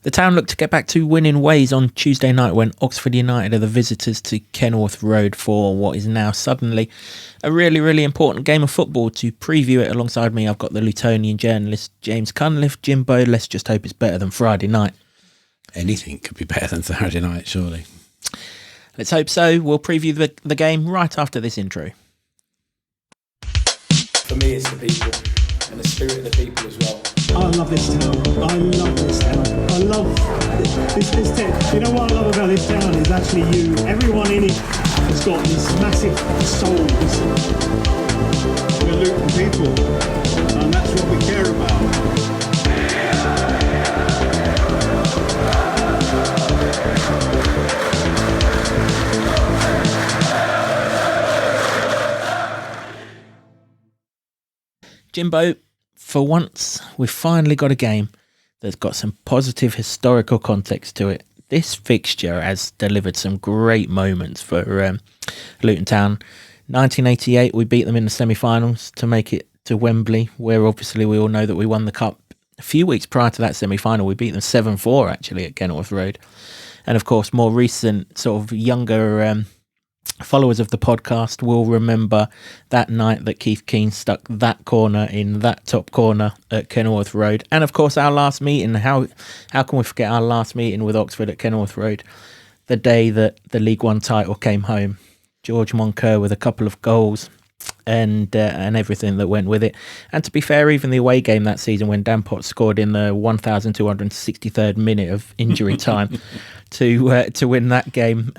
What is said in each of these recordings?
The Town looked to get back to winning ways on Tuesday night when Oxford United are the visitors to Kenilworth Road for what is now suddenly a really, really important game of football. To preview it alongside me, I've got the Lutonian journalist James Cunliffe. Jimbo, let's just hope it's better than Friday night. Anything could be better than Saturday night, surely. Let's hope so. We'll preview the game right after this intro. For me, it's the people and the spirit of the people as well. I love this town. I love this town. I love this town. You know what I love about this town is actually you. Everyone in it has got this massive soul. We're Luton people, and that's what we care about. Jimbo, for once, we've finally got a game that's got some positive historical context to it. This fixture has delivered some great moments for Luton Town. 1988, we beat them in the semi-finals to make it to Wembley, where obviously we all know that we won the cup. A few weeks prior to that semi-final, we beat them 7-4 actually at Kenilworth Road. And of course, more recent, sort of younger followers of the podcast will remember that night that Keith Keane stuck that corner in that top corner at Kenilworth Road. And of course, our last meeting. How can we forget our last meeting with Oxford at Kenilworth Road? The day that the League One title came home. George Moncur with a couple of goals and everything that went with it. And to be fair, even the away game that season when Dan Potts scored in the 1263rd minute of injury time to win that game.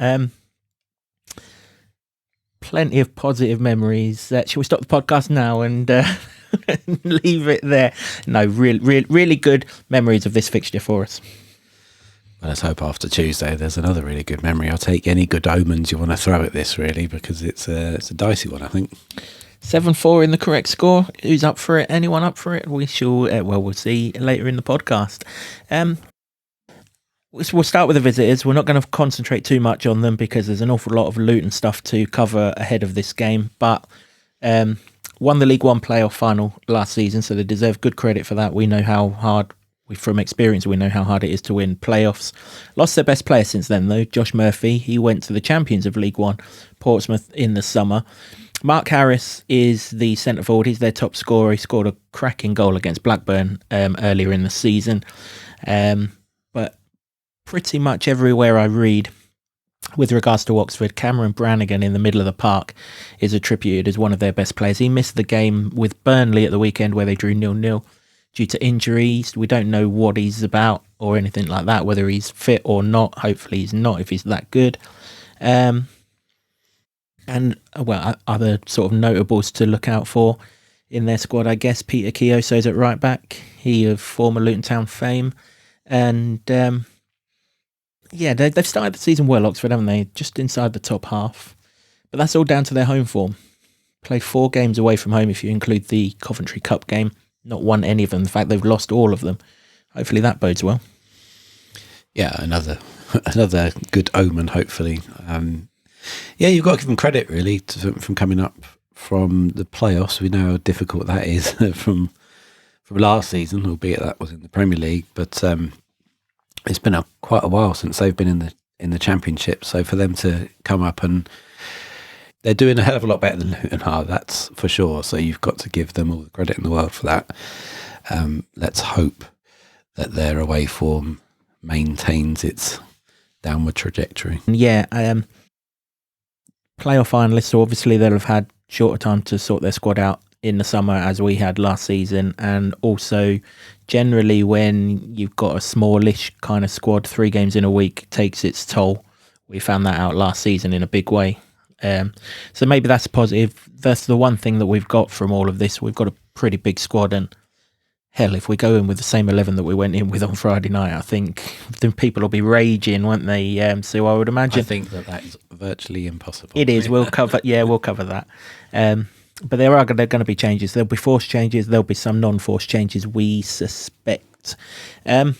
Plenty of positive memories. Shall we stop the podcast now and leave it there? No, really good memories of this fixture for us. Well, let's hope after Tuesday there's another really good memory. I'll take any good omens you want to throw at this, really, because it's a dicey one, I think. 7-4 in the correct score. Who's up for it? Anyone up for it? We shall. We'll see later in the podcast. We'll start with the visitors. We're not going to concentrate too much on them because there's an awful lot of Luton stuff to cover ahead of this game. But won the League One playoff final last season, so they deserve good credit for that. We know how hard, from experience, we know how hard it is to win playoffs. Lost their best player since then, though, Josh Murphy. He went to the champions of League One, Portsmouth, in the summer. Mark Harris is the centre forward. He's their top scorer. He scored a cracking goal against Blackburn earlier in the season. But pretty much everywhere I read with regards to Oxford, Cameron Brannigan in the middle of the park is attributed as one of their best players. He missed the game with Burnley at the weekend where they drew 0-0 due to injuries. We don't know what he's about or anything like that, whether he's fit or not. Hopefully he's not if he's that good. And other sort of notables to look out for in their squad, I guess. Peter Kioso's at right back. He of former Luton Town fame. And they've started the season well, Oxford, haven't they? Just inside the top half. But that's all down to their home form. Played 4 games away from home if you include the Coventry Cup game. Not won any of them. In fact, they've lost all of them. Hopefully that bodes well. Yeah, another good omen, hopefully. You've got to give them credit, really, from coming up from the playoffs. We know how difficult that is from last season, albeit that was in the Premier League. But it's been quite a while since they've been in the Championship. So for them to come up, and they're doing a hell of a lot better than Luton are, that's for sure. So you've got to give them all the credit in the world for that. Let's hope that their away form maintains its downward trajectory. Yeah, playoff finalists, so obviously they'll have had shorter time to sort their squad out in the summer as we had last season, and also generally when you've got a smallish kind of squad, 3 games in a week takes its toll. We found that out last season in a big way. So maybe that's positive. That's the one thing that we've got from all of this. We've got a pretty big squad, and hell, if we go in with the same 11 that we went in with on Friday night, I think the people will be raging, won't they? So I would imagine. I think that is virtually impossible. It is. We'll cover that. But they're going to be changes. There'll be forced changes. There'll be some non-forced changes, we suspect. Is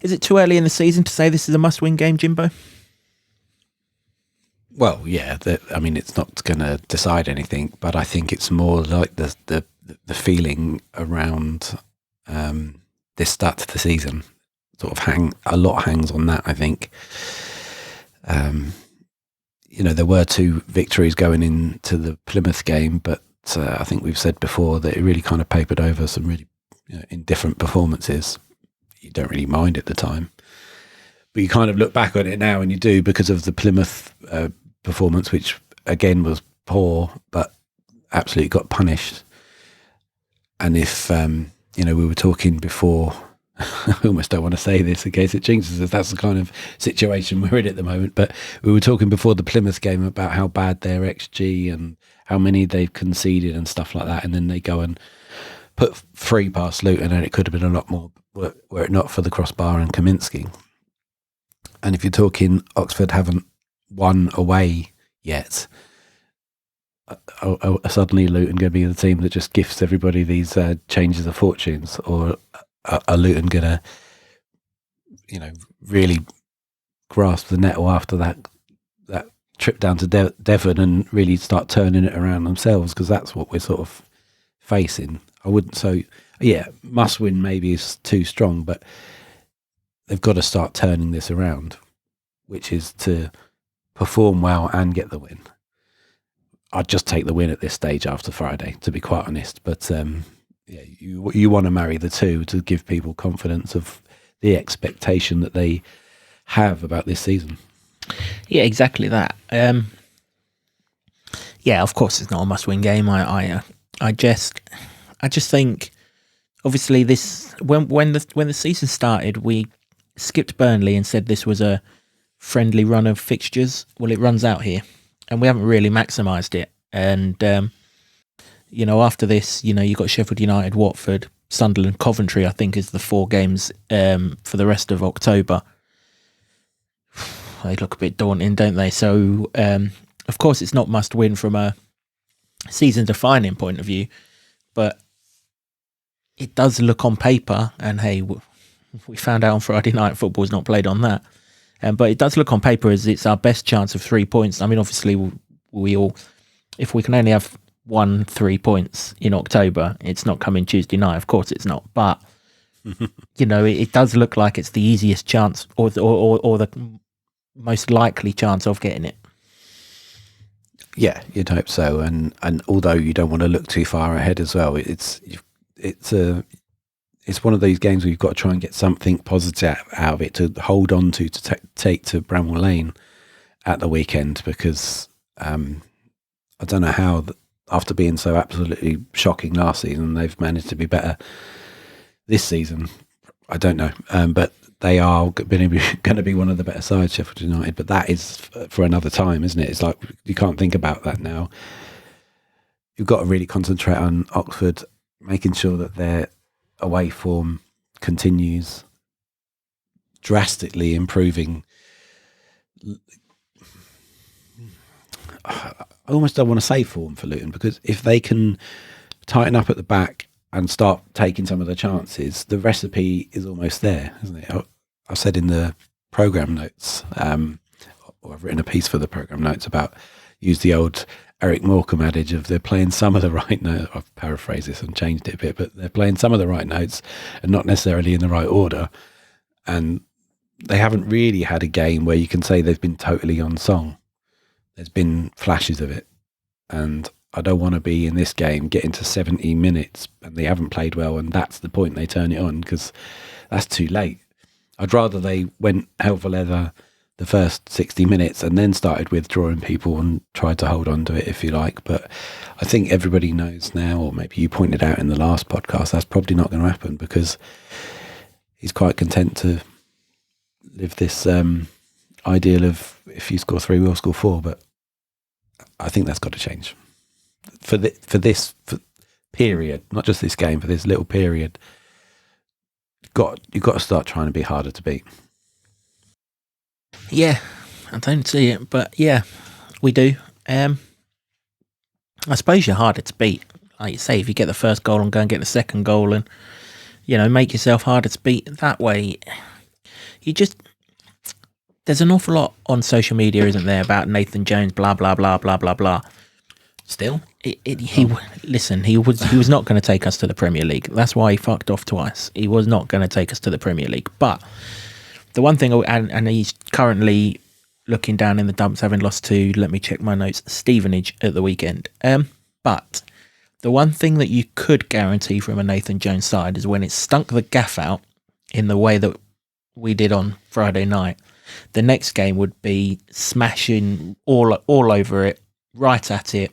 it too early in the season to say this is a must-win game, Jimbo? Well, yeah. It's not going to decide anything, but I think it's more like the feeling around this start to the season. sort of a lot hangs on that, I think. There were 2 victories going into the Plymouth game, but I think we've said before that it really kind of papered over some really indifferent performances. You don't really mind at the time, but you kind of look back on it now and you do, because of the Plymouth performance, which again was poor, but absolutely got punished. And if, we were talking before, I almost don't want to say this in case it jinxes us, that's the kind of situation we're in at the moment, but we were talking before the Plymouth game about how bad their XG and how many they've conceded and stuff like that, and then they go and put 3 past Luton, and it could have been a lot more were it not for the crossbar and Kaminsky. And if you're talking Oxford haven't won away yet, suddenly Luton going to be the team that just gifts everybody these changes of fortunes, or are Luton going to, really grasp the nettle after that trip down to Devon and really start turning it around themselves? Because that's what we're sort of facing. I wouldn't. So yeah, must win maybe is too strong, but they've got to start turning this around, which is to perform well and get the win. I'd just take the win at this stage after Friday, to be quite honest. But you want to marry the two to give people confidence of the expectation that they have about this season. Yeah, exactly that. Of course, it's not a must-win game. I just think, obviously, this when the season started, we skipped Burnley and said this was a friendly run of fixtures. Well, it runs out here, and we haven't really maximised it. And after this, you've got Sheffield United, Watford, Sunderland, Coventry. I think is the 4 games for the rest of October. They look a bit daunting, don't they? So, of course, it's not must win from a season-defining point of view, but it does look on paper, and hey, we found out on Friday night football's not played on that, but it does look on paper as it's our best chance of 3 points. I mean, obviously, we all, if we can only have 3 points in October, it's not coming Tuesday night. Of course, it's not, but it does look like it's the easiest chance, or the most likely chance of getting it. Yeah, you'd hope so, and although you don't want to look too far ahead as well, it's one of those games where you've got to try and get something positive out of it to hold on to take to Bramwell Lane at the weekend, because I don't know how, after being so absolutely shocking last season, they've managed to be better this season. I don't know, but they are going to be one of the better sides, Sheffield United. But that is for another time, isn't it? It's like you can't think about that now. You've got to really concentrate on Oxford, making sure that their away form continues, drastically improving. I almost don't want to say form for Luton, because if they can tighten up at the back and start taking some of the chances, the recipe is almost there, isn't it? I said in the programme notes, or I've written a piece for the programme notes about, use the old Eric Morecambe adage of they're playing some of the right notes. I've paraphrased this and changed it a bit, but they're playing some of the right notes and not necessarily in the right order. And they haven't really had a game where you can say they've been totally on song. There's been flashes of it. And I don't want to be in this game getting to 70 minutes and they haven't played well, and that's the point they turn it on, because that's too late. I'd rather they went hell for leather the first 60 minutes and then started withdrawing people and tried to hold on to it, if you like. But I think everybody knows now, or maybe you pointed out in the last podcast, that's probably not going to happen, because he's quite content to live this ideal of, if you score 3, we'll score 4. But I think that's got to change. For this period, not just this game, for this little period, you've got to start trying to be harder to beat. Yeah, I don't see it, but yeah, we do. I suppose you're harder to beat. Like you say, if you get the first goal and go and get the second goal and, make yourself harder to beat that way, there's an awful lot on social media, isn't there, about Nathan Jones, blah, blah, blah, blah, blah, blah. Still, listen. He was not going to take us to the Premier League. That's why he fucked off twice. He was not going to take us to the Premier League. But the one thing, and he's currently looking down in the dumps, having lost to, let me check my notes, Stevenage at the weekend. But the one thing that you could guarantee from a Nathan Jones side is when it stunk the gaff out in the way that we did on Friday night, the next game would be smashing all over it, right at it,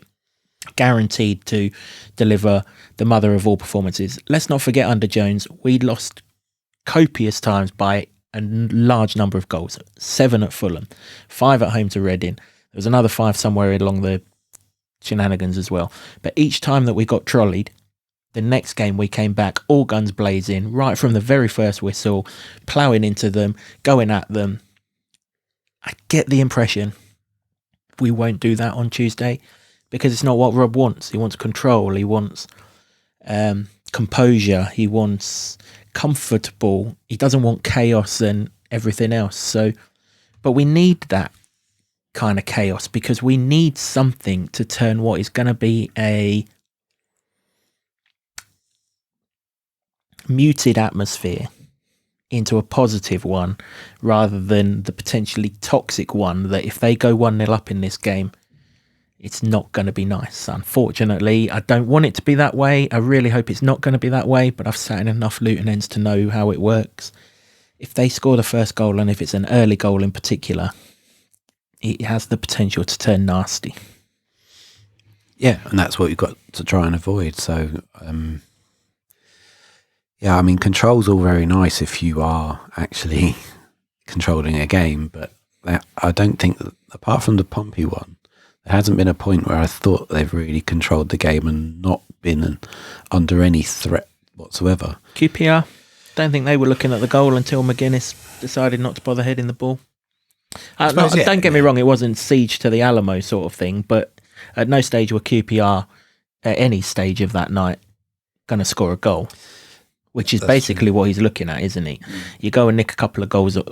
guaranteed to deliver the mother of all performances. Let's not forget, under Jones, we lost copious times by a large number of goals. 7 at Fulham, 5 at home to Reading. There was another 5 somewhere along the shenanigans as well. But each time that we got trolleyed, the next game we came back all guns blazing, right from the very first whistle, ploughing into them, going at them. I get the impression we won't do that on Tuesday, because it's not what Rob wants. He wants control. He wants composure. He wants comfortable. He doesn't want chaos and everything else. So, but we need that kind of chaos, because we need something to turn what is going to be a muted atmosphere into a positive one, rather than the potentially toxic one that if they go 1-0 up in this game, it's not going to be nice. Unfortunately, I don't want it to be that way. I really hope it's not going to be that way, but I've sat in enough Luton ends to know how it works. If they score the first goal, and if it's an early goal in particular, it has the potential to turn nasty. yeah, and that's what you've got to try and avoid. So, yeah, I mean, control's all very nice if you are actually controlling a game, but I don't think that, apart from the Pompey one, there hasn't been a point where I thought they've really controlled the game and not been under any threat whatsoever. QPR, don't think they were looking at the goal until McGuinness decided not to bother heading the ball. Don't get me wrong, it wasn't siege to the Alamo sort of thing, but at no stage were QPR, at any stage of that night, going to score a goal, which is basically what he's looking at, isn't he? You go and nick a couple of goals at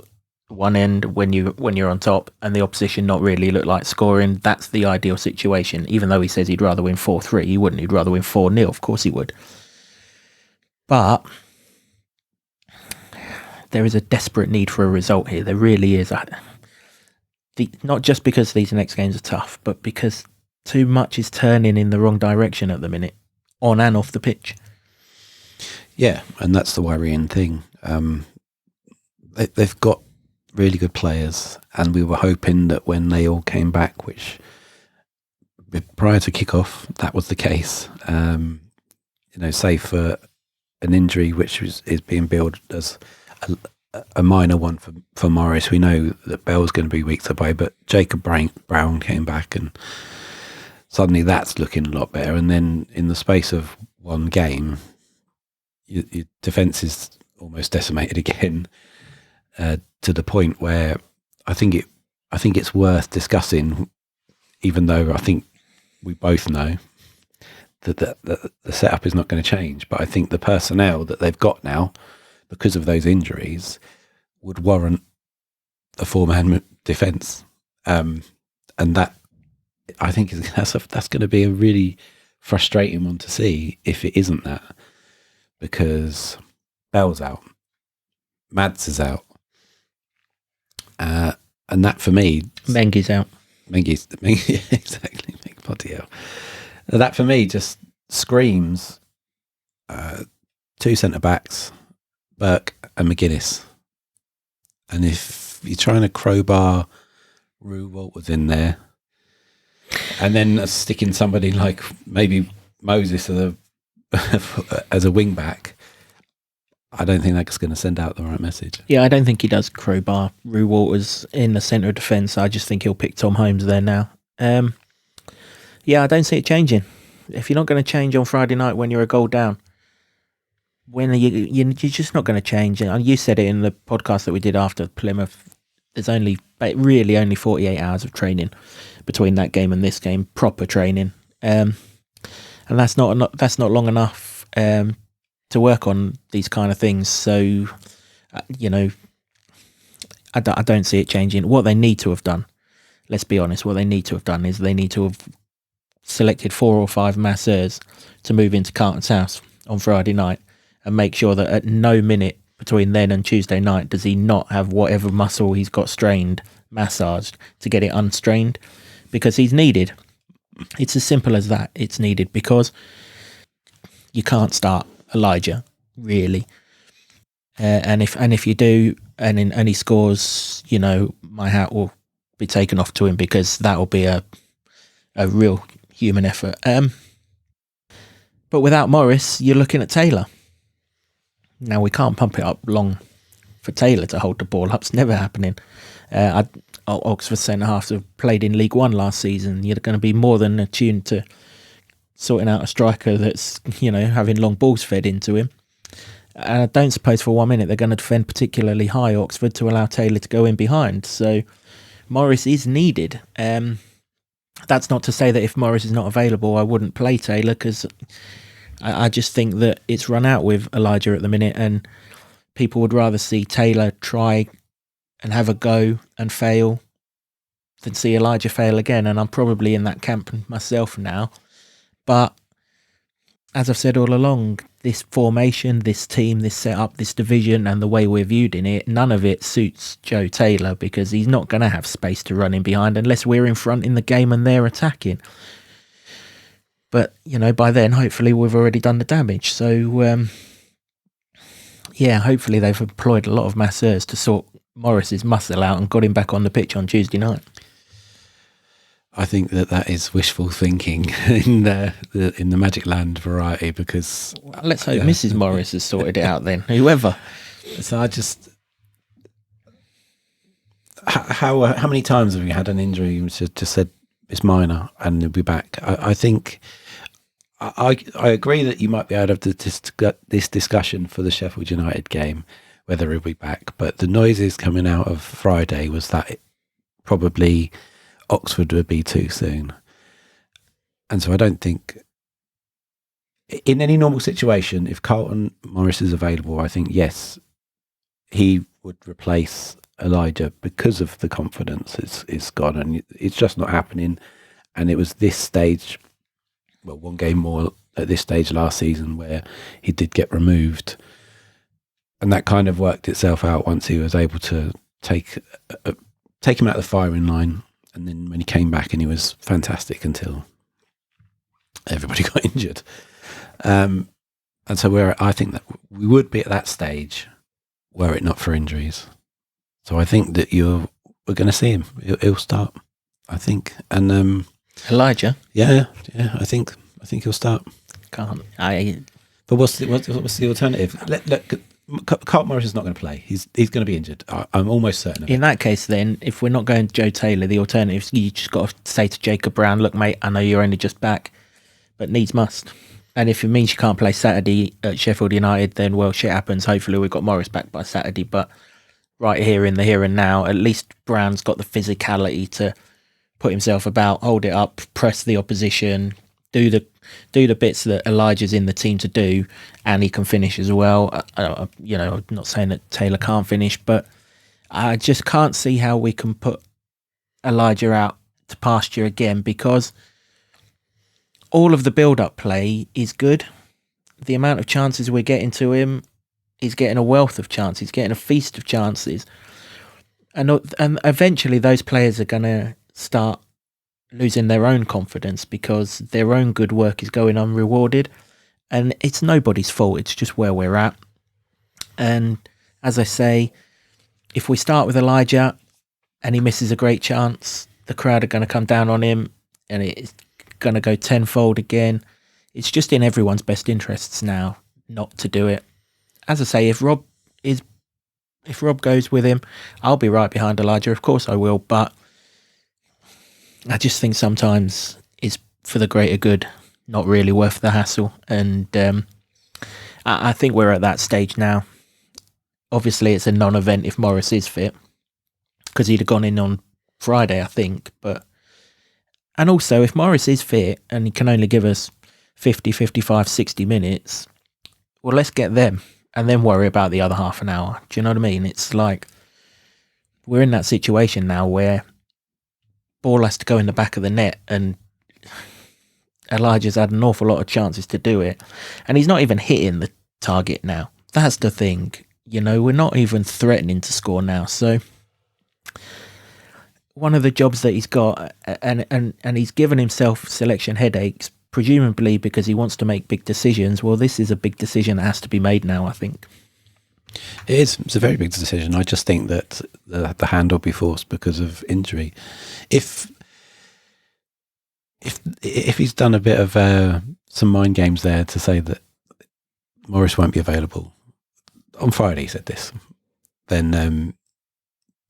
one end when you're on top, and the opposition not really look like scoring. That's the ideal situation. Even though he says he'd rather win 4-3, he wouldn't. He'd rather win 4-0. Of course he would. But there is a desperate need for a result here. There really is. Not just because these next games are tough, but because too much is turning in the wrong direction at the minute, on and off the pitch. Yeah, and that's the worrying thing. They've got really good players, and we were hoping that when they all came back, which prior to kickoff, that was the case. Save for an injury which is being billed as a minor one for Morris. We know that Bell's going to be weeks away, but Jacob Brown came back, and suddenly that's looking a lot better. And then in the space of one game, your defence is almost decimated again. To the point where I think it's worth discussing, even though I think we both know that the setup is not going to change. But I think the personnel that they've got now, because of those injuries, would warrant a 4-man defence, and that I think that's going to be a really frustrating one to see if it isn't that, because Bell's out, Mads is out. And that for me, Mengi's out. Mengi's exactly. Bloody hell. That for me just screams 2 centre backs, Burke and McGuinness. And if you're trying to crowbar Rue Walters in there, and then sticking somebody like maybe Moses as a wing back, I don't think that's going to send out the right message. Yeah, I don't think he does crowbar Rue Walters in the centre of defence. I just think he'll pick Tom Holmes there now. Yeah, I don't see it changing. If you're not going to change on Friday night when you're a goal down, when you're just not going to change. And you said it in the podcast that we did after Plymouth. There's only 48 hours of training between that game and this game, proper training, and that's not long enough to work on these kind of things. So, I don't see it changing. What they need to have done, let's be honest, what they need to have done is they need to have selected 4 or 5 masseurs to move into Carlton's house on Friday night and make sure that at no minute between then and Tuesday night does he not have whatever muscle he's got strained massaged to get it unstrained, because he's needed. It's as simple as that. It's needed because you can't start Elijah, really. And if you do, and he scores, you know, my hat will be taken off to him, because that will be a real human effort. But without Morris, you're looking at Taylor. Now, we can't pump it up long for Taylor to hold the ball up. It's never happening. Oxford centre-halves have played in League One last season. You're going to be more than attuned to sorting out a striker that's, you know, having long balls fed into him. And I don't suppose for 1 minute they're going to defend particularly high, Oxford, to allow Taylor to go in behind. So Morris is needed. That's not to say that if Morris is not available, I wouldn't play Taylor, because I just think that it's run out with Elijah at the minute, and people would rather see Taylor try and have a go and fail than see Elijah fail again. And I'm probably in that camp myself now. But as I've said all along, this formation, this team, this setup, this division, and the way we're viewed in it, none of it suits Joe Taylor, because he's not going to have space to run in behind unless we're in front in the game and they're attacking. But, you know, by then, hopefully, we've already done the damage. So, yeah, hopefully they've employed a lot of masseurs to sort Morris's muscle out and got him back on the pitch on Tuesday night. I think that is wishful thinking in the Magic Land variety, because Let's hope Mrs. Morris has sorted it out then. Whoever. So I just, how many times have you had an injury you just said it's minor and you'll be back? I think I agree that you might be out of this discussion for the Sheffield United game, whether he'll be back. But the noises coming out of Friday was that probably Oxford would be too soon. And so I don't think, in any normal situation, if Carlton Morris is available, I think, yes, he would replace Elijah, because of the confidence is gone, and it's just not happening. And it was this stage, well, one game more at this stage last season where he did get removed, and that kind of worked itself out once he was able to take him out of the firing line. And then when he came back, and he was fantastic until everybody got injured. And so I think that we would be at that stage were it not for injuries. So I think that we're going to see him. He'll start, I think. And Elijah? Yeah. I think he'll start. Can't. But what's the alternative? Look, Carlton Morris is not going to play. He's going to be injured. I'm almost certain of it. In that case, then, if we're not going to Joe Taylor, the alternative, you just got to say to Jacob Brown, look, mate, I know you're only just back, but needs must. And if it means you can't play Saturday at Sheffield United, then, well, shit happens. Hopefully we've got Morris back by Saturday. But right here in the here and now, at least Brown's got the physicality to put himself about, hold it up, press the opposition, do the bits that Elijah's in the team to do, and he can finish as well. I'm not saying that Taylor can't finish, but I just can't see how we can put Elijah out to pasture again, because all of the build-up play is good. The amount of chances we're getting to him, he's getting a wealth of chances. He's getting a feast of chances. And eventually those players are going to start losing their own confidence, because their own good work is going unrewarded. And it's nobody's fault. It's just where we're at. And as I say, if we start with Elijah and he misses a great chance, the crowd are going to come down on him, and it's going to go tenfold again. It's just in everyone's best interests now not to do it. As I say, if Rob goes with him, I'll be right behind Elijah. Of course I will, but I just think sometimes it's for the greater good, not really worth the hassle. And I think we're at that stage now. Obviously, it's a non-event if Morris is fit, because he'd have gone in on Friday, I think. And also, if Morris is fit and he can only give us 50, 55, 60 minutes, well, let's get them and then worry about the other half an hour. Do you know what I mean? It's like we're in that situation now where ball has to go in the back of the net, and Elijah's had an awful lot of chances to do it, and he's not even hitting the target now. That's the thing. We're not even threatening to score now. So one of the jobs that he's got, and he's given himself selection headaches, presumably because he wants to make big decisions. Well, this is a big decision that has to be made now, I think. It is. It's a very big decision. I just think that the hand will be forced because of injury. If he's done a bit of some mind games there to say that Morris won't be available on Friday, he said this, then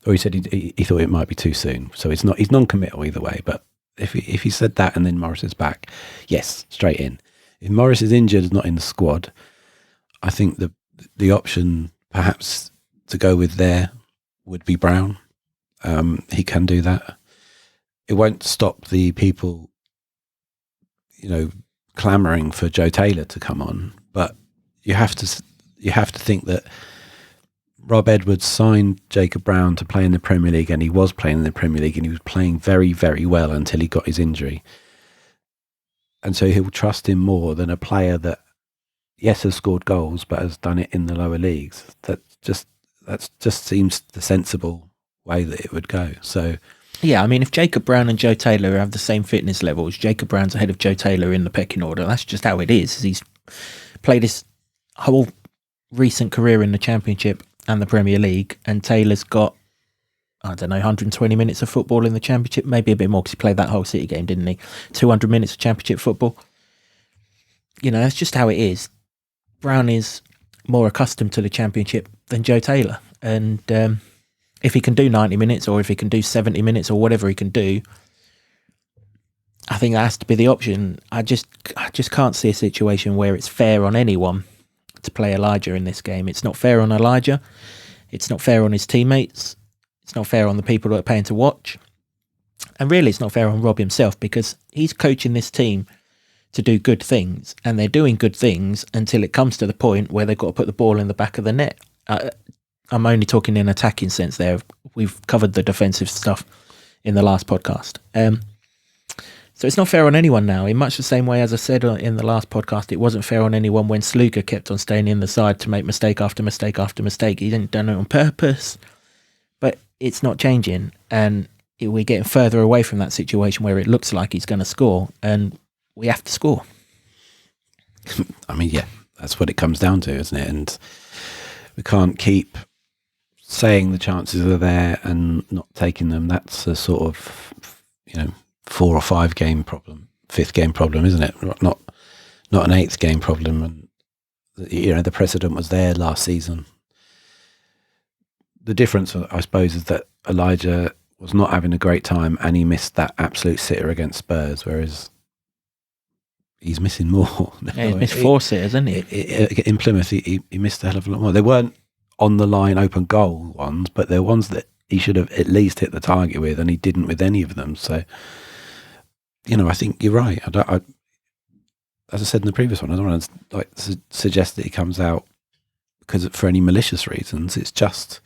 or he said he thought it might be too soon. So he's non-committal either way. But if he said that and then Morris is back, yes, straight in. If Morris is injured and not in the squad, I think the option perhaps to go with there would be Brown. He can do that. It won't stop the people, clamouring for Joe Taylor to come on, but you have to think that Rob Edwards signed Jacob Brown to play in the Premier League, and he was playing in the Premier League, and he was playing very, very well until he got his injury. And so he'll trust him more than a player that, yes, has scored goals, but has done it in the lower leagues. That just seems the sensible way that it would go. So, yeah, I mean, if Jacob Brown and Joe Taylor have the same fitness levels, Jacob Brown's ahead of Joe Taylor in the pecking order. That's just how it is. He's played his whole recent career in the Championship and the Premier League, and Taylor's got, 120 minutes of football in the Championship, maybe a bit more because he played that whole City game, didn't he? 200 minutes of Championship football. That's just how it is. Brown is more accustomed to the Championship than Joe Taylor, and if he can do 90 minutes or if he can do 70 minutes or whatever he can do, I think that has to be the option. I just can't see a situation where it's fair on anyone to play Elijah in this game. It's not fair on Elijah. It's not fair on his teammates. It's not fair on the people that are paying to watch. And really, it's not fair on Rob himself, because he's coaching this team to do good things, and they're doing good things until it comes to the point where they've got to put the ball in the back of the net. I'm only talking in attacking sense there. We've covered the defensive stuff in the last podcast. So it's not fair on anyone now, in much the same way as I said in the last podcast, it wasn't fair on anyone when Sluga kept on staying in the side to make mistake after mistake after mistake. He didn't do it on purpose, but it's not changing, and we're getting further away from that situation where it looks like he's going to score, and we have to score. I mean, yeah, that's what it comes down to, isn't it? And we can't keep saying the chances are there and not taking them. That's a sort of, 4 or 5 game problem, 5th game problem, isn't it? Not an 8th game problem. And the precedent was there last season. The difference, I suppose, is that Elijah was not having a great time and he missed that absolute sitter against Spurs, whereas he's missing more. Yeah, he's missed 4 sitters, hasn't he? In Plymouth, he missed a hell of a lot more. They weren't on the line open goal ones, but they're ones that he should have at least hit the target with, and he didn't with any of them. So, I think you're right. As I said in the previous one, I don't want to suggest that he comes out for any malicious reasons. It's just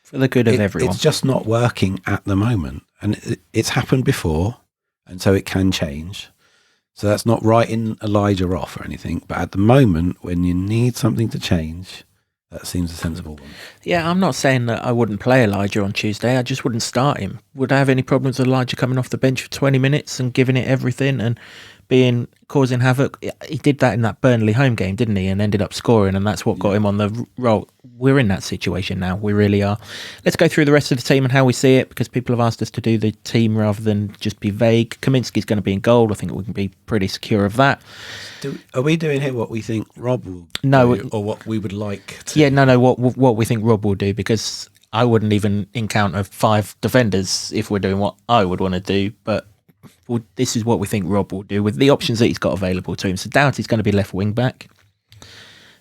for the good of everyone. It's just not working at the moment, and it's happened before, and so it can change. So that's not writing Elijah off or anything. But at the moment, when you need something to change, that seems a sensible one. Yeah, I'm not saying that I wouldn't play Elijah on Tuesday. I just wouldn't start him. Would I have any problems with Elijah coming off the bench for 20 minutes and giving it everything and causing havoc? He did that in that Burnley home game, didn't he? And ended up scoring, and that's what got him on the roll. We're in that situation now. We really are. Let's go through the rest of the team and how we see it, because people have asked us to do the team rather than just be vague. Kaminsky's going to be in goal. I think we can be pretty secure of that. Are we doing here what we think Rob will do, or what we would like to? Yeah, no, what we think Rob will do, because I wouldn't even encounter 5 defenders if we're doing what I would want to do, but this is what we think Rob will do with the options that he's got available to him. So Doughty's going to be left wing back.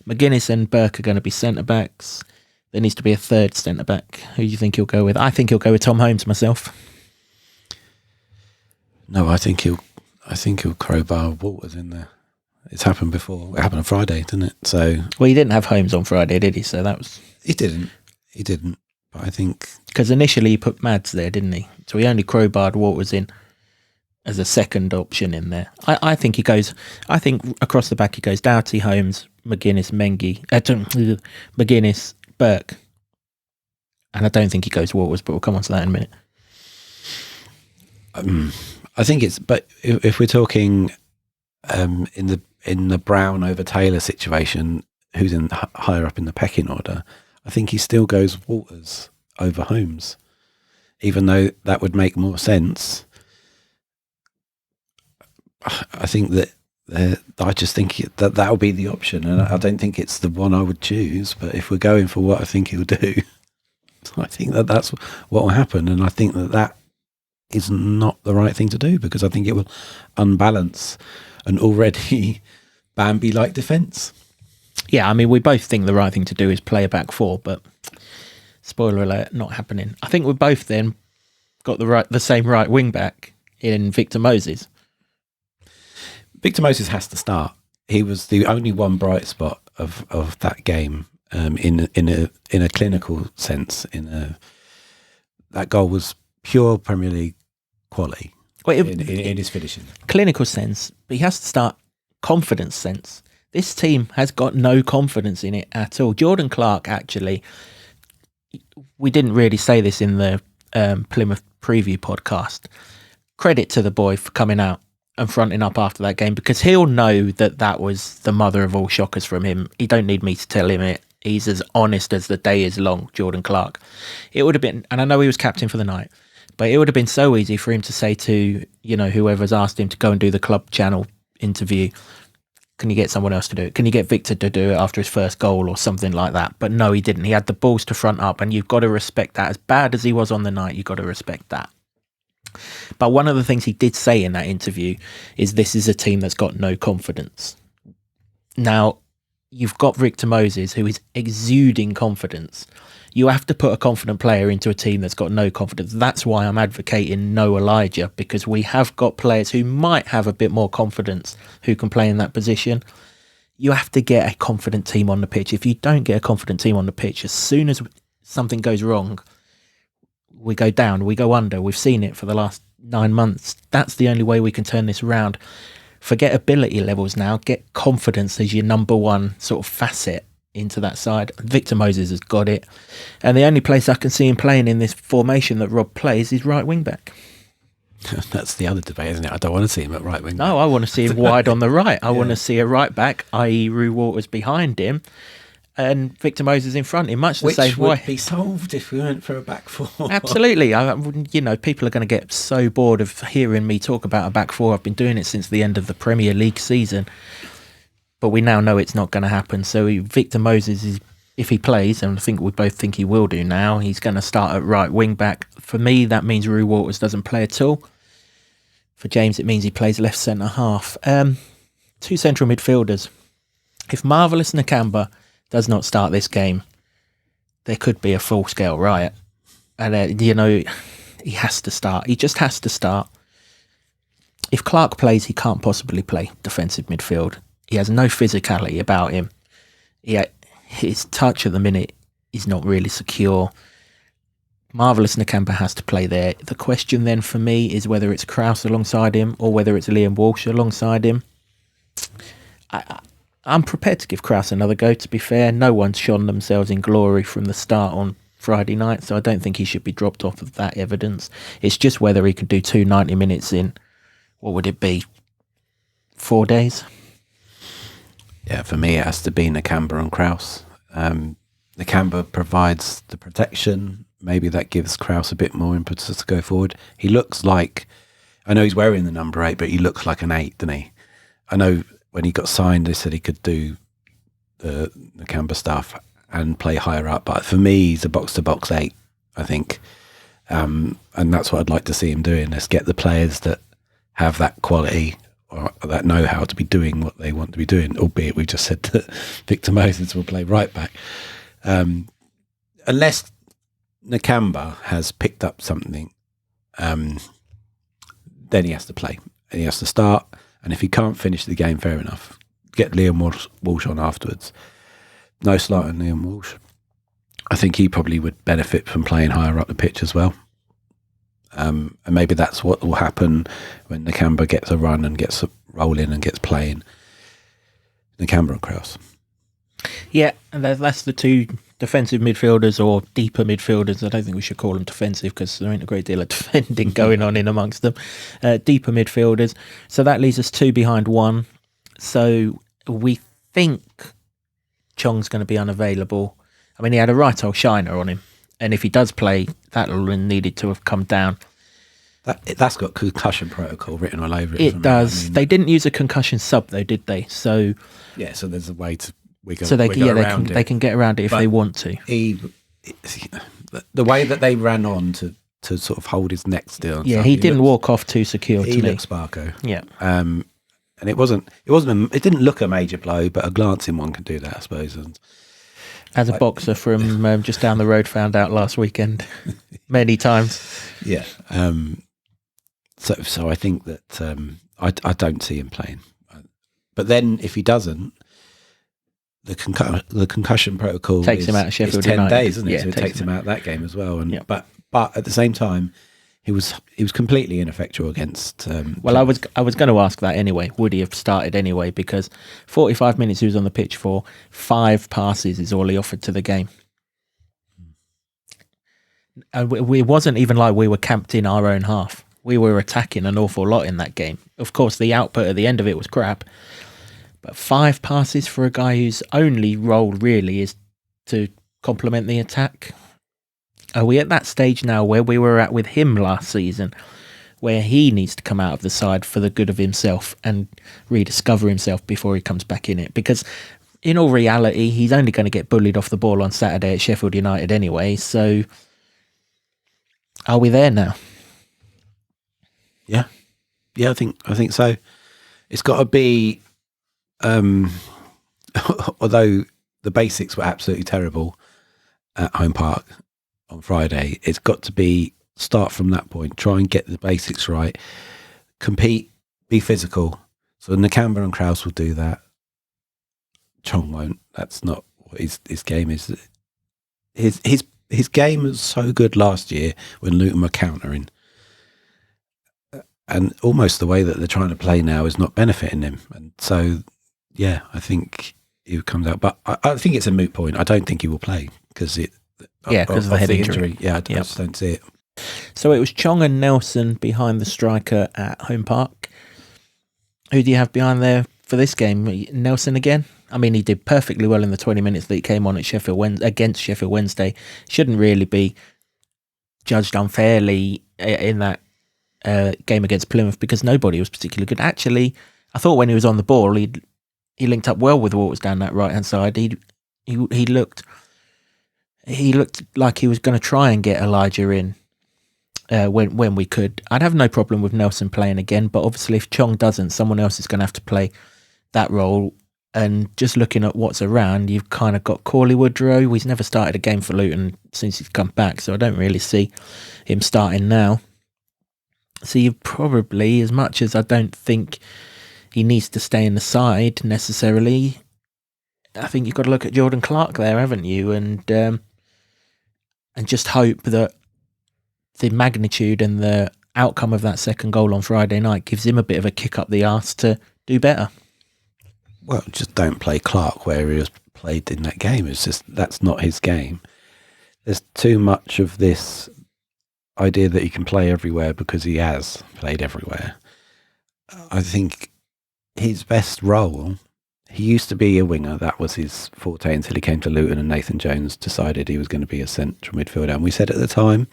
McGuinness and Burke are going to be centre backs. There needs to be a third centre back. Who do you think he'll go with? I think he'll go with Tom Holmes myself. No, I think he'll crowbar Walters in there. It's happened before. It happened on Friday, didn't it? So he didn't have Holmes on Friday, did he? So that was he didn't. But I think because initially he put Mads there, didn't he? So he only crowbarred Walters in as a second option in there. I think across the back he goes Doughty, Holmes, McGuinness, McGuinness, Burke. And I don't think he goes Waters, but we'll come on to that in a minute. I think but if we're talking in the Brown over Taylor situation, who's higher up in the pecking order, I think he still goes Waters over Holmes, even though that would make more sense. I think I just think that would be the option, and I don't think it's the one I would choose. But if we're going for what I think he'll do, I think that's what will happen, and I think that is not the right thing to do, because I think it will unbalance an already Bambi-like defence. Yeah, I mean, we both think the right thing to do is play a back four, but spoiler alert, not happening. I think we both then got the same right wing back in Victor Moses. Victor Moses has to start. He was the only one bright spot of that game, in a clinical sense. That goal was pure Premier League quality in his finishing. Clinical sense, but he has to start confidence sense. This team has got no confidence in it at all. Jordan Clark, actually, we didn't really say this in the Plymouth preview podcast. Credit to the boy for coming out and fronting up after that game, because he'll know that was the mother of all shockers from him. He don't need me to tell him it. He's as honest as the day is long, Jordan Clark. It would have been, and I know he was captain for the night, but it would have been so easy for him to say to, whoever's asked him to go and do the club channel interview, can you get someone else to do it? Can you get Victor to do it after his first goal or something like that? But no, he didn't. He had the balls to front up, and you've got to respect that. As bad as he was on the night, you've got to respect that. But one of the things he did say in that interview is this is a team that's got no confidence. Now, you've got Victor Moses, who is exuding confidence. You have to put a confident player into a team that's got no confidence. That's why I'm advocating no Elijah, because we have got players who might have a bit more confidence who can play in that position. You have to get a confident team on the pitch. If you don't get a confident team on the pitch, as soon as something goes wrong, we go down, we go under. We've seen it for the last 9 months. That's the only way we can turn this around. Forget ability levels now. Get confidence as your number one sort of facet into that side. Victor Moses has got it. And the only place I can see him playing in this formation that Rob plays is right wing back. That's the other debate, isn't it? I don't want to see him at right wing back. No, I want to see him wide on the right. I want to see a right back, i.e. Rue Waters behind him, and Victor Moses in front, in much the same way. Which would be solved if we went for a back four. Absolutely. People are going to get so bored of hearing me talk about a back four. I've been doing it since the end of the Premier League season, but we now know it's not going to happen. So Victor Moses, is, if he plays, and I think we both think he will do now, he's going to start at right wing back. For me, that means Rue Waters doesn't play at all. For James, it means he plays left centre half. Two central midfielders. If Marvellous Nakamba does not start this game, there could be a full-scale riot. And, he has to start. He just has to start. If Clark plays, he can't possibly play defensive midfield. He has no physicality about him. His touch at the minute is not really secure. Marvellous Nakamba has to play there. The question then for me is whether it's Krause alongside him or whether it's Liam Walsh alongside him. I'm prepared to give Krause another go, to be fair. No one's shone themselves in glory from the start on Friday night, so I don't think he should be dropped off of that evidence. It's just whether he could do 2 90 minutes in, what would it be, 4 days? Yeah, for me it has to be Nakamba and Krause. Nakamba provides the protection. Maybe that gives Krause a bit more impetus to go forward. He looks like, I know he's wearing the number 8, but he looks like an 8, doesn't he? I know when he got signed, they said he could do the Nakamba stuff and play higher up. But for me, he's a box-to-box 8, I think. And that's what I'd like to see him doing. Let's get the players that have that quality or that know how to be doing what they want to be doing, albeit we just said that Victor Moses will play right back. Unless Nakamba has picked up something, then he has to play. And he has to start. And if he can't finish the game, fair enough. Get Liam Walsh on afterwards. No slight on Liam Walsh. I think he probably would benefit from playing higher up the pitch as well. And maybe that's what will happen when Nakamba gets a run and gets a roll in and gets playing. Nakamba and Krause. Yeah, and that's the two defensive midfielders or deeper midfielders. I don't think we should call them defensive because there ain't a great deal of defending going on in amongst them. Deeper midfielders. So that leaves us 2 behind 1. So we think Chong's going to be unavailable. I mean, he had a right old shiner on him. And if he does play, that'll needed to have come down. That's got concussion protocol written all over it. It does. I mean, they didn't use a concussion sub though, did they? So yeah, so there's a way to wiggle. So they around can get around it if they want to. The way that they ran on to sort of hold his neck still. Yeah, he didn't walk off too secure to me. He looked Sparko. Yeah. And it didn't look a major blow, but a glancing one can do that, I suppose. And as a boxer from just down the road found out last weekend many times. Yeah. So I think that I don't see him playing. But then if he doesn't, the concussion protocol takes him out of Sheffield 10 United. days, isn't it? Yeah, so it takes him out that game as well. And yeah. but at the same time, he was completely ineffectual against. Well, I was going to ask that anyway. Would he have started anyway? Because 45 minutes he was on the pitch for, 5 passes is all he offered to the game. And it wasn't even like we were camped in our own half. We were attacking an awful lot in that game. Of course, the output at the end of it was crap. But 5 passes for a guy whose only role really is to complement the attack. Are we at that stage now where we were at with him last season, where he needs to come out of the side for the good of himself and rediscover himself before he comes back in it? Because in all reality, he's only going to get bullied off the ball on Saturday at Sheffield United anyway. So are we there now? Yeah, I think so. It's got to be. Although the basics were absolutely terrible at Home Park on Friday, it's got to be start from that point. Try and get the basics right. Compete, be physical. So Nakamba and Krause will do that. Chong won't. That's not what his game is. His game was so good last year when Luton were countering. And almost the way that they're trying to play now is not benefiting him. And so, yeah, I think he comes out. But I think it's a moot point. I don't think he will play because of the head injury. Yeah, I just don't see it. So it was Chong and Nelson behind the striker at Home Park. Who do you have behind there for this game? Nelson again? I mean, he did perfectly well in the 20 minutes that he came on at against Sheffield Wednesday. Shouldn't really be judged unfairly in that game against Plymouth because nobody was particularly good. Actually, I thought when he was on the ball, he linked up well with what was down that right hand side. He looked like he was going to try and get Elijah in when we could. I'd have no problem with Nelson playing again, but obviously if Chong doesn't, someone else is going to have to play that role. And just looking at what's around, you've kind of got Corley Woodrow. He's never started a game for Luton since he's come back, so I don't really see him starting now. So you probably, as much as I don't think he needs to stay in the side necessarily, I think you've got to look at Jordan Clark there, haven't you? And just hope that the magnitude and the outcome of that second goal on Friday night gives him a bit of a kick up the arse to do better. Well, just don't play Clark where he was played in that game. It's just that's not his game. There's too much of this idea that he can play everywhere because he has played everywhere. I think his best role, he used to be a winger. That was his forte until he came to Luton and Nathan Jones decided he was going to be a central midfielder. And we said at the time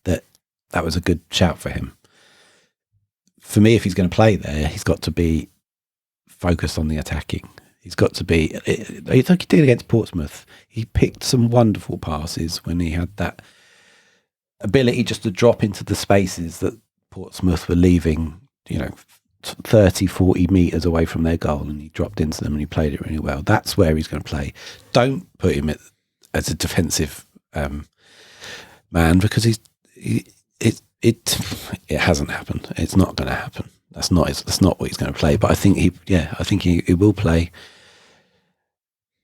that that was a good shout for him. For me, if he's going to play there, he's got to be focused on the attacking. He's got to be, like he did against Portsmouth. He picked some wonderful passes when he had that ability just to drop into the spaces that Portsmouth were leaving, 30, 40 metres away from their goal, and he dropped into them and he played it really well. That's where he's going to play. Don't put him as a defensive man because it hasn't happened. It's not going to happen. That's not what he's going to play. But I think he will play.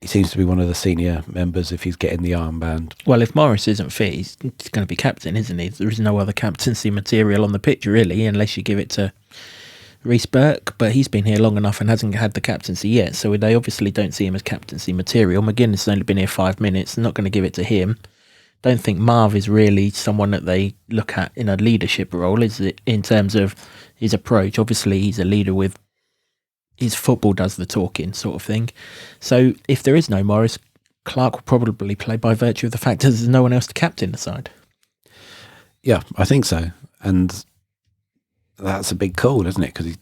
he seems to be one of the senior members if he's getting the armband. Well, if Morris isn't fit, he's going to be captain, isn't he? There is no other captaincy material on the pitch, really, unless you give it to Reece Burke, but he's been here long enough and hasn't had the captaincy yet, so they obviously don't see him as captaincy material. McGuinness has only been here 5 minutes, they're not going to give it to him. Don't think Marv is really someone that they look at in a leadership role, is it, in terms of his approach. Obviously, he's a leader with his football does the talking sort of thing. So if there is no Morris, Clark will probably play by virtue of the fact that there's no one else to captain the side. Yeah, I think so. And that's a big call, isn't it? Because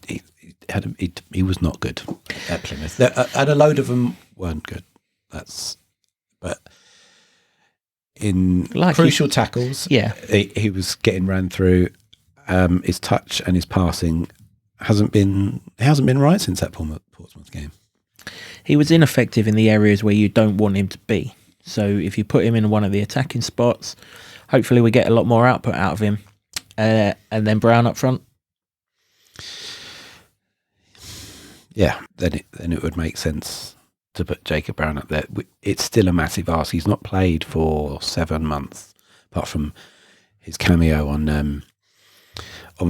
he was not good at Plymouth. And a load of them weren't good. But in crucial tackles, yeah, he was getting ran through. His touch and his passing hasn't been right since that Portsmouth game. He was ineffective in the areas where you don't want him to be. So if you put him in one of the attacking spots, hopefully we get a lot more output out of him. And then Brown up front. Yeah, then it would make sense to put Jacob Brown up there. It's still a massive ask. He's not played for 7 months, apart from his cameo on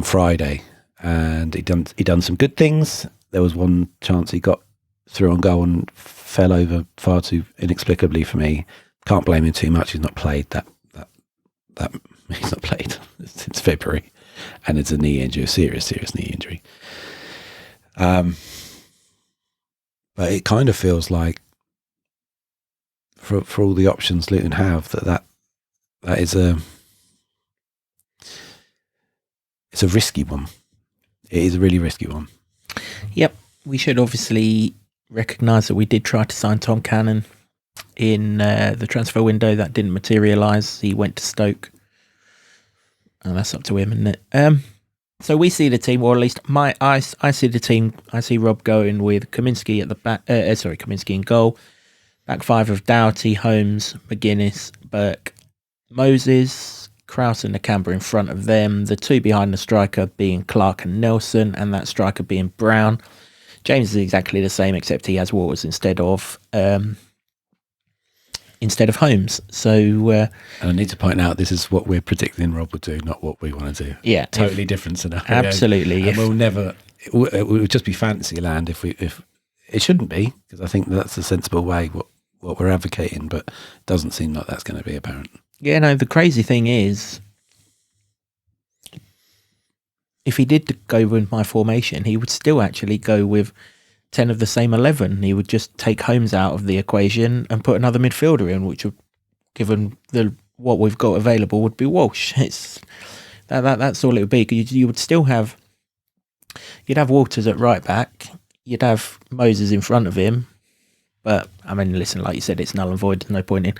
Friday, and he done some good things. There was one chance he got through on goal and fell over far too inexplicably for me. Can't blame him too much. He's not played that he's not played since February, and it's a knee injury, a serious knee injury. But it kind of feels like for all the options Luton have, that is it's a risky one. It is a really risky one. Yep, we should obviously recognise that we did try to sign Tom Cannon in the transfer window. That didn't materialise. He went to Stoke, and that's up to him, isn't it? So we see the team, or at least I see the team. I see Rob going with Kaminsky at the back. Kaminsky in goal. Back five of Doughty, Holmes, McGuinness, Burke, Moses, Krause and Nakamba in front of them. The two behind the striker being Clark and Nelson, and that striker being Brown. James is exactly the same, except he has Waters instead of Holmes. So, and I need to point out, this is what we're predicting Rob will do, not what we want to do. Yeah, totally different scenario. Absolutely, and we'll never. It would just be fantasy land if it shouldn't be, because I think that's a sensible way what we're advocating, but it doesn't seem like that's going to be apparent. Yeah, no. The crazy thing is, if he did go with my formation, he would still actually go with 10 of the same 11. He would just take Holmes out of the equation and put another midfielder in, which would, given what we've got available, would be Walsh. That's all it would be. You would still have, you'd have Walters at right back, you'd have Moses in front of him. But I mean, listen, like you said, it's null and void. There's no point in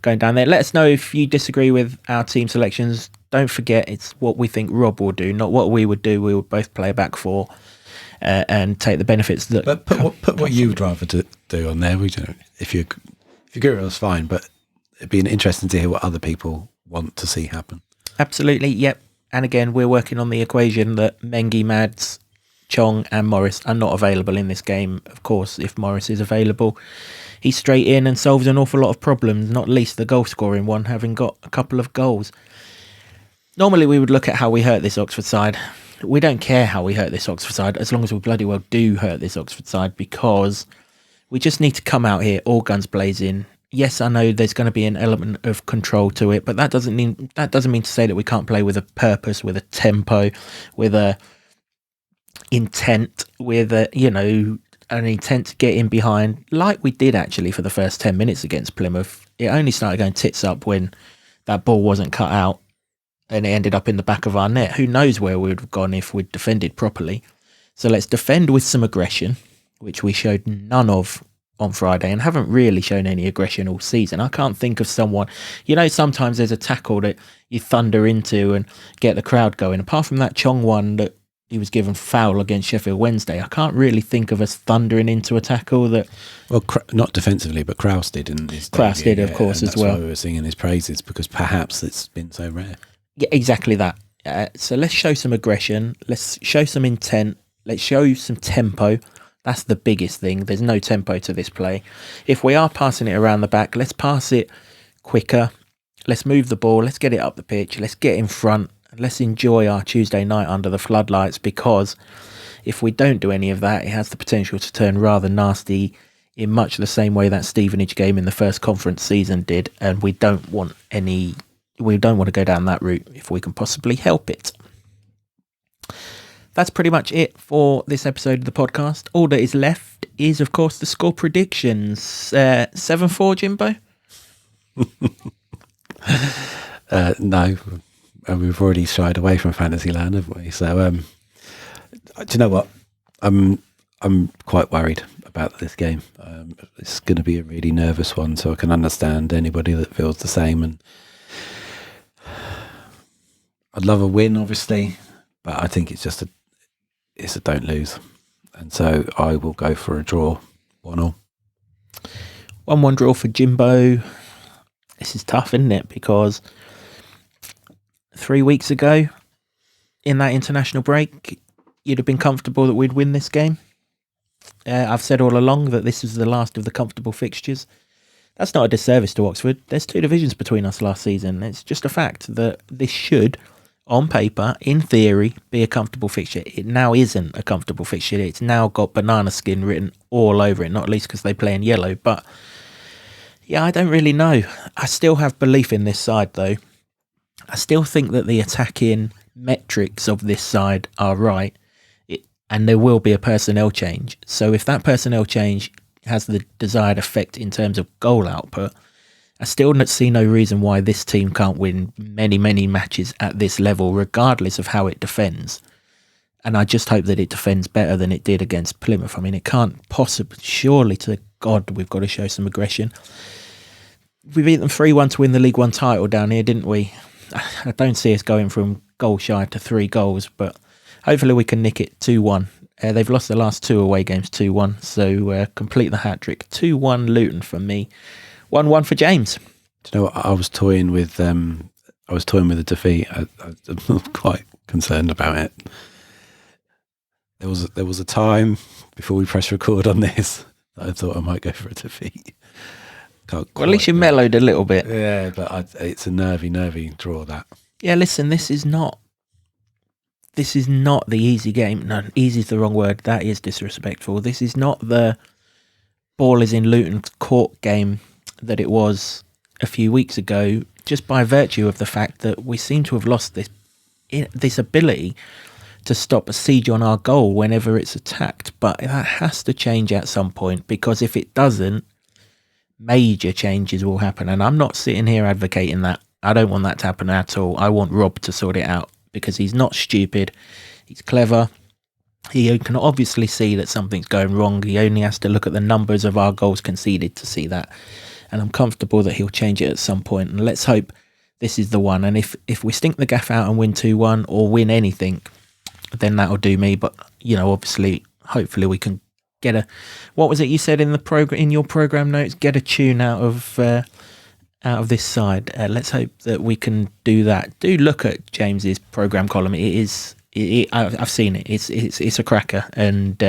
going down there. Let us know if you disagree with our team selections. Don't forget, it's what we think Rob will do, not what we would do. We would both play a back four. And take the benefits that. But put what you would rather do on there. We don't. If you agree with us, fine. But it'd be interesting to hear what other people want to see happen. Absolutely, yep. And again, we're working on the equation that Mengi, Mads, Chong, and Morris are not available in this game. Of course, if Morris is available, he's straight in and solves an awful lot of problems. Not least the goal scoring one, having got a couple of goals. Normally, we would look at how we hurt this Oxford side. We don't care how we hurt this Oxford side, as long as we bloody well do hurt this Oxford side, because we just need to come out here all guns blazing. Yes, I know there's going to be an element of control to it, but that doesn't mean to say that we can't play with a purpose, with a tempo, with a intent, with a, an intent to get in behind, like we did actually for the first 10 minutes against Plymouth. It only started going tits up when that ball wasn't cut out and it ended up in the back of our net. Who knows where we would have gone if we'd defended properly. So let's defend with some aggression, which we showed none of on Friday and haven't really shown any aggression all season. I can't think of someone, sometimes there's a tackle that you thunder into and get the crowd going. Apart from that Chong one that he was given foul against Sheffield Wednesday, I can't really think of us thundering into a tackle that... Well, not defensively, but Krause did in his debut. Krause did, of course, as well. That's why we were singing his praises, because perhaps it's been so rare. Yeah, exactly that. So let's show some aggression. Let's show some intent. Let's show some tempo. That's the biggest thing. There's no tempo to this play. If we are passing it around the back, let's pass it quicker. Let's move the ball. Let's get it up the pitch. Let's get in front. Let's enjoy our Tuesday night under the floodlights, because if we don't do any of that, it has the potential to turn rather nasty in much the same way that Stevenage game in the first conference season did, and we don't want to go down that route if we can possibly help it. That's pretty much it for this episode of the podcast. All that is left is, of course, the score predictions. 7-4, Jimbo? No, we've already shied away from Fantasyland, haven't we? So, do you know what? I'm quite worried about this game. It's going to be a really nervous one, so I can understand anybody that feels the same. And I'd love a win, obviously, but I think it's a don't lose, and so I will go for a draw, 1-1. 1-1 draw for Jimbo. This is tough, isn't it? Because 3 weeks ago, in that international break, you'd have been comfortable that we'd win this game. I've said all along that this is the last of the comfortable fixtures. That's not a disservice to Oxford. There's 2 divisions between us last season. It's just a fact that this should, on paper, in theory, be a comfortable fixture. It now isn't a comfortable fixture. It's now got banana skin written all over it, not least because they play in yellow. But yeah, I don't really know. I still have belief in this side, though. I still think that the attacking metrics of this side are right, and there will be a personnel change. So if that personnel change has the desired effect in terms of goal output, I still see no reason why this team can't win many, many matches at this level, regardless of how it defends. And I just hope that it defends better than it did against Plymouth. I mean, it can't possibly, surely to God, we've got to show some aggression. We beat them 3-1 to win the League One title down here, didn't we? I don't see us going from goal shy to 3 goals, but hopefully we can nick it 2-1. They've lost the last 2 away games 2-1, so complete the hat-trick. 2-1 Luton for me. 1-1 for James. Do you know what? I was toying with the defeat. I'm quite concerned about it. There was a time before we press record on this that I thought I might go for a defeat. Well, at least you mellowed a little bit. Yeah, but it's a nervy draw, that. Yeah, listen, this is not the easy game. No, easy is the wrong word. That is disrespectful. This is not the ball is in Luton's court game that it was a few weeks ago, just by virtue of the fact that we seem to have lost this ability to stop a siege on our goal whenever it's attacked. But that has to change at some point, because if it doesn't, major changes will happen. And I'm not sitting here advocating that. I don't want that to happen at all. I want Rob to sort it out, because he's not stupid. He's clever. He can obviously see that something's going wrong. He only has to look at the numbers of our goals conceded to see that. And I'm comfortable that he'll change it at some point. And let's hope this is the one. And if we stink the gaff out and win 2-1 or win anything, then that'll do me. But, you know, obviously, hopefully we can get a... What was it you said in your program notes? Get a tune out of this side. Let's hope that we can do that. Do look at James's program column. I've seen it. It's a cracker, and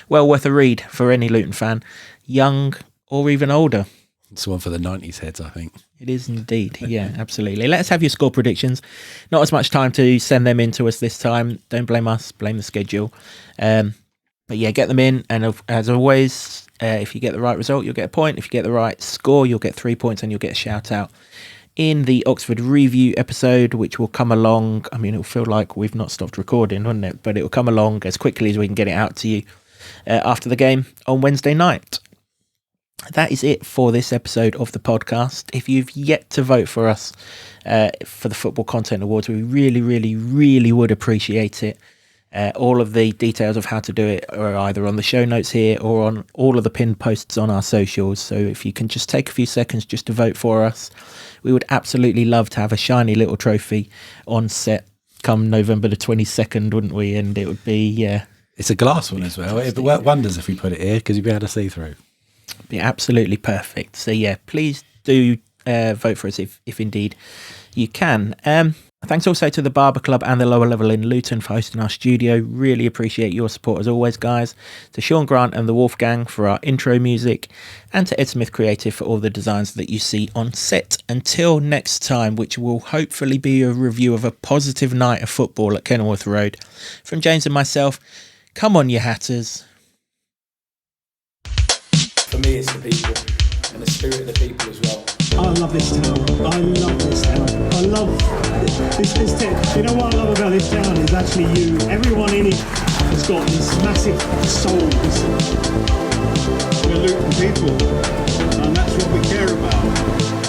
well worth a read for any Luton fan, young or even older. It's one for the 90s heads, I think. It is indeed. Yeah, absolutely. Let's have your score predictions. Not as much time to send them in to us this time. Don't blame us. Blame the schedule. But yeah, get them in. And as always, if you get the right result, you'll get a point. If you get the right score, you'll get 3 points and you'll get a shout out in the Oxford review episode, which will come along. I mean, it'll feel like we've not stopped recording, wouldn't it? But it will come along as quickly as we can get it out to you after the game on Wednesday night. That is it for this episode of the podcast. If you've yet to vote for us for the Football Content Awards, we really, really, really would appreciate it. All of the details of how to do it are either on the show notes here or on all of the pinned posts on our socials. So if you can just take a few seconds just to vote for us, we would absolutely love to have a shiny little trophy on set come November the 22nd, wouldn't we? And it would be... It's a glass one as well. It wonders if we put it here, because you'd be able to see through. Be absolutely perfect. So yeah, please do vote for us if indeed you can. Thanks also to the Barber Club and the Lower Level in Luton for hosting our studio. Really appreciate your support as always, guys. To Sean Grant and the Wolfgang for our intro music, and to Ed Smith Creative for all the designs that you see on set. Until next time, which will hopefully be a review of a positive night of football at Kenilworth Road. From James and myself, come on you Hatters. For me, it's the people and the spirit of the people as well. I love this town. I love this town. I love this town. You know what I love about this town is actually you. Everyone in it has got this massive soul. We're Luton people, and that's what we care about.